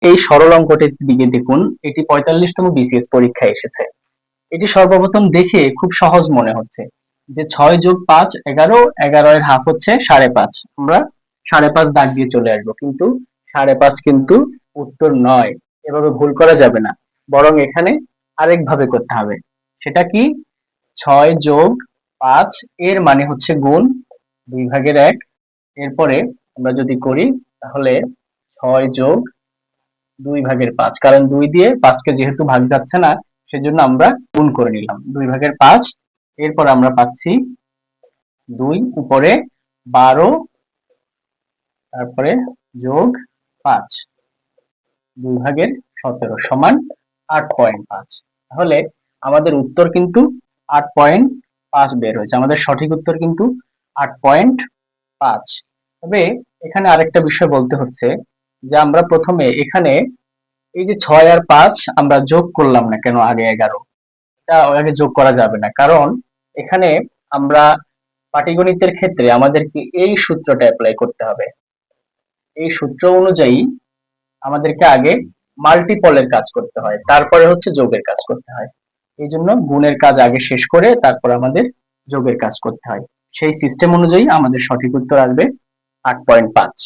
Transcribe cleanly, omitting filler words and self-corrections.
এই সরল অঙ্কটির দিকে দেখুন, এটি 45তম বিসিএস পরীক্ষায় এসেছে। এটি সর্বপ্রথম দেখে খুব সহজ মনে হচ্ছে যে 6 যোগ 5 11, 11 এর হাফ হচ্ছে 5.5, আমরা 5.5 দাগ দিয়ে চলে আসবো, কিন্তু 5.5 কিন্তু উত্তর নয়। এভাবে ভুল করা যাবে না, বরং এখানে আরেক ভাবে করতে হবে। সেটা কি? 6 যোগ 5 এর মানে হচ্ছে গুণ 2/1। এরপরে আমরা যদি করি তাহলে 6 যোগ 2/5, কারণ 2 দিয়ে 5কে যেহেতু ভাগ যাচ্ছে না, সেজন্য আমরা গুণ করে নিলাম 2/5। এরপর আমরা পাচ্ছি 2 উপরে 12, তারপরে যোগ 5, 2/17 সমান 8.5। তাহলে আমাদের উত্তর কিন্তু 8.5 বের হয়েছে। আমাদের সঠিক উত্তর কিন্তু 8.5। তবে এখানে আরেকটা বিষয় বলতে হচ্ছে যে আমরা প্রথমে এখানে এই যে 6 আর 5 আমরা যোগ করলাম না কেন আগে 11? এটা আগে যোগ করা যাবে না, কারণ এখানে আমরা পাটিগণিতের ক্ষেত্রে আমাদেরকে এই সূত্রটা অ্যাপ্লাই করতে হবে। এই সূত্র অনুযায়ী আমাদেরকে আগে মাল্টিপলের কাজ করতে হয়, তারপরে হচ্ছে যোগের কাজ করতে হয়। এই জন্য গুণের কাজ আগে শেষ করে তারপর আমাদের যোগের কাজ করতে হয়। সেই সিস্টেম অনুযায়ী আমাদের সঠিক উত্তর আসবে 8.5।